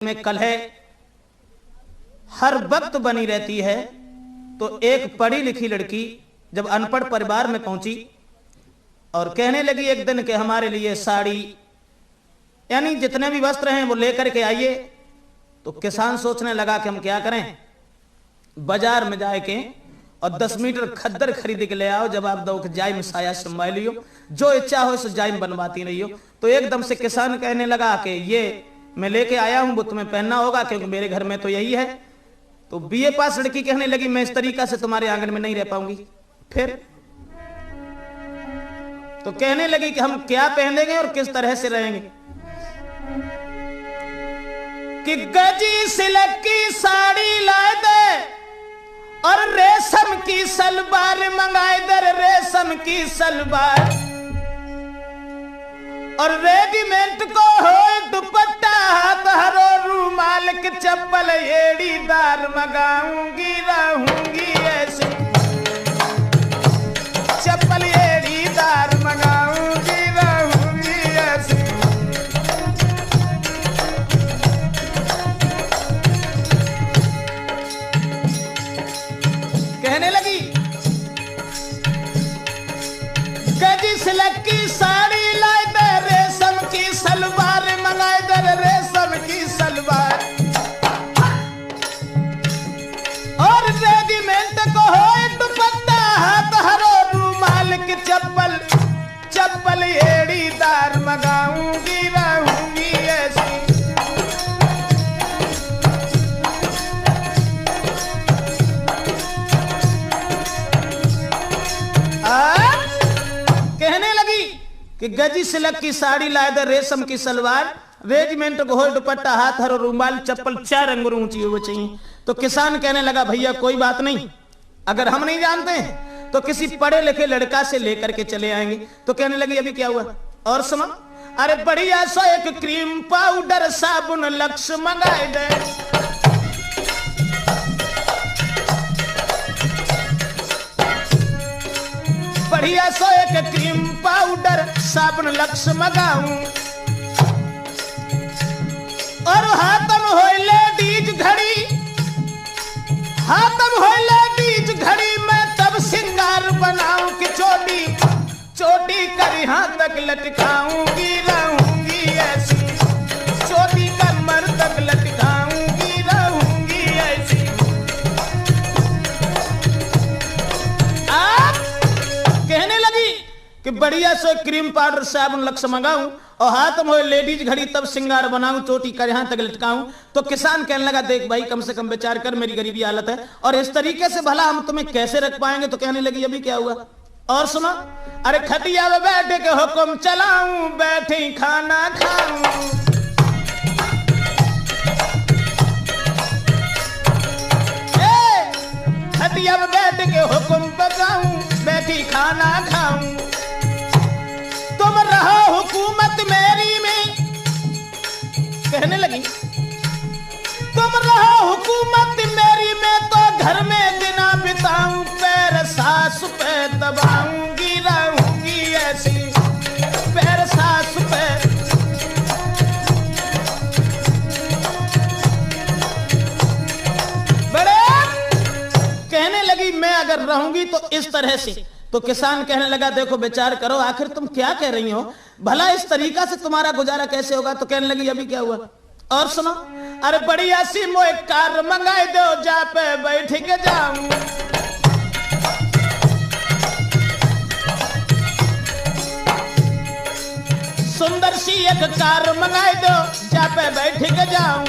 में कलह हर वक्त बनी रहती है। तो एक पढ़ी लिखी लड़की जब अनपढ़ परिवार में पहुंची और कहने लगी एक दिन कि हमारे लिए साड़ी यानी जितने भी वस्त्र हैं वो लेकर के आइए। तो किसान सोचने लगा कि हम क्या करें, बाजार में जाए के और 10 मीटर खद्दर खरीद के ले आओ, जब आप दो जाइम साया संभाल लियो, जो इच्छा हो सो जाइम बनवाती नहीं हो। तो एकदम से किसान कहने लगा कि ये मैं लेके आया हूं, वो तुम्हें पहनना होगा क्योंकि मेरे घर में तो यही है। तो बीए पास लड़की कहने लगी मैं इस तरीका से तुम्हारे आंगन में नहीं रह पाऊंगी। फिर तो कहने लगी कि हम क्या पहनेंगे और किस तरह से रहेंगे। कि गजी सिल्क की साड़ी लाए दे और रेशम की सलवार मंगाए दे, रेशम की सलवार और रेडीमेड को हो दुपट्टा हाथ हरो रूमाल के चप्पल एड़ीदार मंगाऊंगी, रहूंगी ऐसे चप्पल एड़ीदार मंगाऊंगी, रहूंगी ऐसे। कहने लगी गजी सिल्क की साड़ी लाए दे, रेशम की सलवार मंगाए दे, रेशम की सलवार और रेडीमेड को हो दुपट्टा हाथ हरो रूमाल की चप्पल, चप्पल एड़ीदार मंगाऊंगी, रहूंगी ऐसी। कहने लगी कि गजी सिल्क की साड़ी लाए दे, रेशम की सलवार, रेजिमेंट को हो दुपट्टा हाथ हरो रूमाल, चप्पल 4 अंगुर ऊंची हो चाहिए। तो किसान कहने लगा भैया कोई बात नहीं, अगर हम नहीं जानते हैं तो किसी पढ़े लिखे लड़का से लेकर के चले आएंगे। तो कहने लगी अभी क्या हुआ और सुनो, अरे बढ़िया सो एक क्रीम पाउडर साबुन लक्स मंगाए दे, बढ़िया सो एक क्रीम पाउडर साबुन लक्स मंगाऊं और हाथम हो लेडीज घड़ी, हाथम हो लेडीज घड़ी मैं तब सिंगार बनाऊं कि चोटी चोटी कर हाथ तक लटकाऊंगी, रहूंगी ऐसी चोटी कमर तक लटकाऊंगी, रहूंगी ऐसी। आप कहने लगी कि बढ़िया सो क्रीम पाउडर साबुन लक्स मंगाऊं और हाथ में लेडीज घड़ी तब सिंगार बनाऊं, चोटी कर यहां तक लटकाऊं। तो किसान कहने लगा देख भाई कम से कम विचार कर, मेरी गरीबी हालत है और इस तरीके से भला हम तुम्हें कैसे रख पाएंगे। तो कहने लगी अभी क्या हुआ और सुना, अरे खटिया में बैठ के हुक्म चलाऊं, बैठी खाना खाऊं, खटिया में बैठ के हुक्म बजाऊं, बैठी खाना खाऊं। तुम रहो हुकूमत मेरी में, कहने लगी तुम रहो हुकूमत मेरी में तो घर में दिना बिताऊं, पैर सास पे दबाऊंगी, रहूंगी ऐसी पैर सास पे। बड़े कहने लगी मैं अगर रहूंगी तो इस तरह से। तो किसान कहने लगा देखो विचार करो, आखिर तुम क्या कह रही हो, भला इस तरीका से तुम्हारा गुजारा कैसे होगा। तो कहने लगी अभी क्या हुआ और सुनो, अरे बढ़िया सी मोए कार मंगाए दो, जा पे बैठ के जाऊं, सुंदर सी एक कार मंगाए दो, जा पे बैठ के जाऊं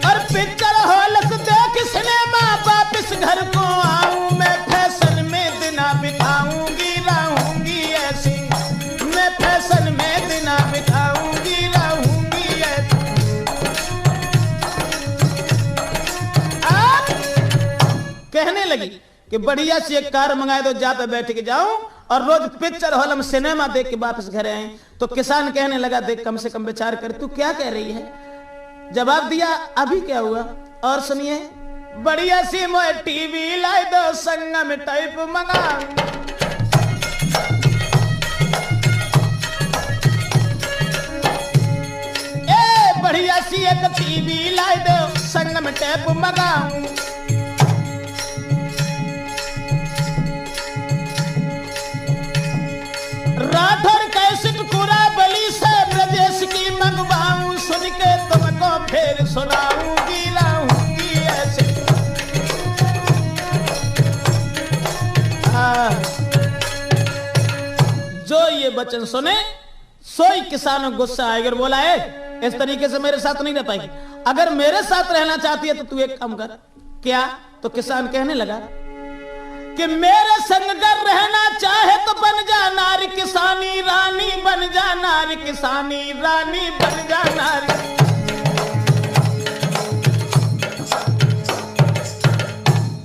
और पिक्चर हॉल से देख सिनेमा वापिस घर को आऊं, मैं फैशन में दिना बिताऊंगी, रहूंगी ऐसी मैं फैशन में दिना बिताऊंगी, रहूंगी ऐसी। आप कहने लगी कि बढ़िया सी एक कार मंगाए दो, जा पे बैठ के जाऊं और रोज पिक्चर हॉल में सिनेमा देख के वापस घर आए। तो किसान कहने लगा देख कम से कम विचार कर, तू क्या कह रही है। जवाब दिया अभी क्या हुआ और सुनिए, बढ़िया सी मोए टीवी लाई दो, संगम टाइप मंगा, बढ़िया सी एक टीवी लाई दो, संग में टेप मंगाऊं। राठौर कैसेट कुरा बली से ब्रजेश की मंगवाऊं, सुन के तुमको फिर सुनाऊंगी लाऊंगी ऐसे। जो ये वचन सुने सोई किसानों गुस्सा आएगा और बोला है इस तरीके से मेरे साथ नहीं रह पाएगी, अगर मेरे साथ रहना चाहती है तो तू एक काम कर। क्या? तो किसान कहने लगा कि मेरे संग कर रहना चाहे तो बन जा नारी किसानी रानी, बन जा नारी किसानी रानी, बन जा नारी।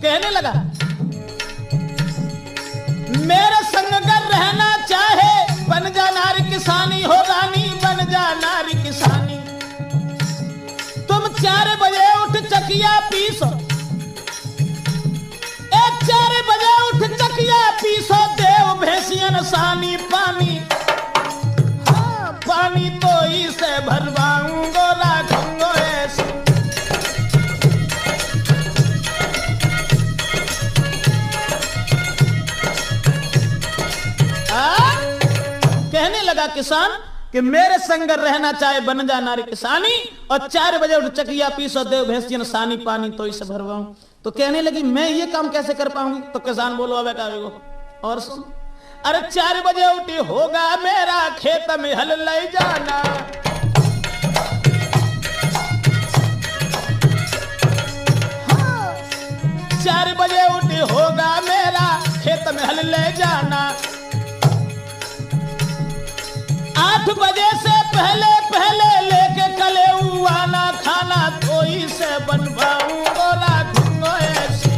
कहने लगा मेरे संग कर रहना चाहे बन जा नारी किसानी हो रानी, बन जा नारी किसानी। तुम 4 बजे उठ चकिया पीसो, 4 बजे उठ चकिया पीसो, देव भैंसियन सानी पानी। हाँ, पानी तो इसे भरवाऊंगो राखूंगो ऐसे। कहने लगा किसान कि मेरे संग रहना चाहे बन जा नारी किसानी, और 4 बजे उठ चकिया पीसो, देव भैंसियन सानी पानी तो इसे भरवाऊं। तो कहने लगी मैं ये काम कैसे कर पाऊंगी? तो किसान बोलो अब का और सुन, अरे 4 बजे उठी होगा मेरा खेत में हल ले जाना, 4 बजे उठी होगा मेरा खेत में हल ले जाना। 8 बजे से पहले पहले लेके कले आना, खाना कोई से बनवाऊंगो राखूंगो ऐसे।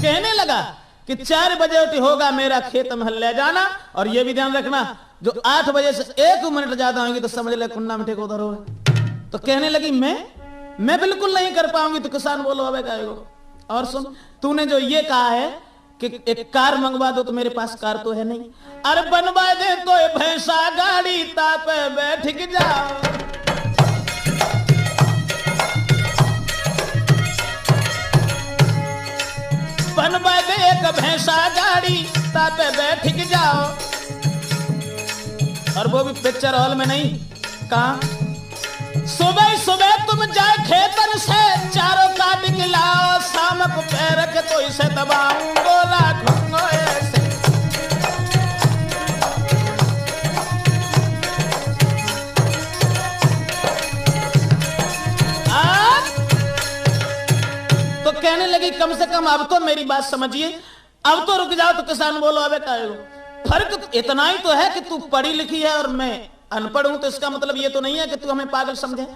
कहने लगा कि 4 बजे उठी होगा मेरा खेत में हल ले जाना, और ये भी ध्यान रखना जो 8 बजे से 1 मिनट ज्यादा होंगी तो समझ ले कुंडा मिठे को उधर हो। तो कहने लगी मैं बिल्कुल नहीं कर पाऊंगी। तो किसान बोलो अब का और सुन, तूने जो ये कहा है कि एक कार मंगवा दो, तो मेरे पास कार तो है नहीं। अरे बनवा दे तो भैंसा गाड़ी तापे बैठ के जाओ, बनवा दे एक भैंसा गाड़ी तापे बैठ के जाओ। और वो भी पिक्चर हॉल में नहीं, कहां? सुबह सुबह तुम जाए खेतन से चारों काट के लाओ, शाम को पैर के तो इसे दबाऊंगो राखूंगो ऐसे। तो कहने लगी कम से कम अब तो मेरी बात समझिए, अब तो रुक जाओ। तो किसान बोलो अबे काहे हो, फर्क इतना ही तो है कि तू पढ़ी लिखी है और मैं अनपढ़ हूं, तो इसका मतलब ये तो नहीं है कि तू हमें पागल समझे।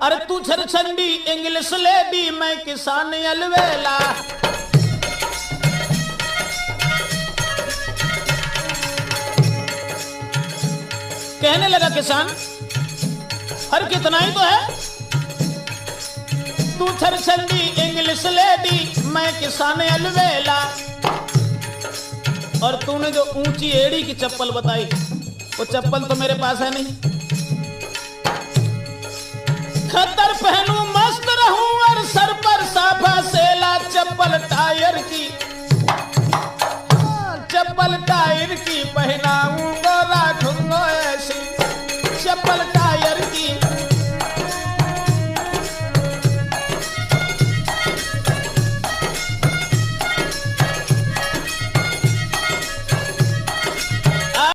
अरे तू छरछंडी इंग्लिश लेडी, मैं किसान अलवेला। कहने लगा किसान फर्क इतना ही तो है, तू छरछंडी इंग्लिश लेडी, मैं किसान अलवेला। और तूने जो ऊंची एड़ी की चप्पल बताई, वो चप्पल तो मेरे पास है नहीं। खतर पहनूं मस्त रहूं और सर पर साफा सेला, चप्पल टायर की पहनाऊं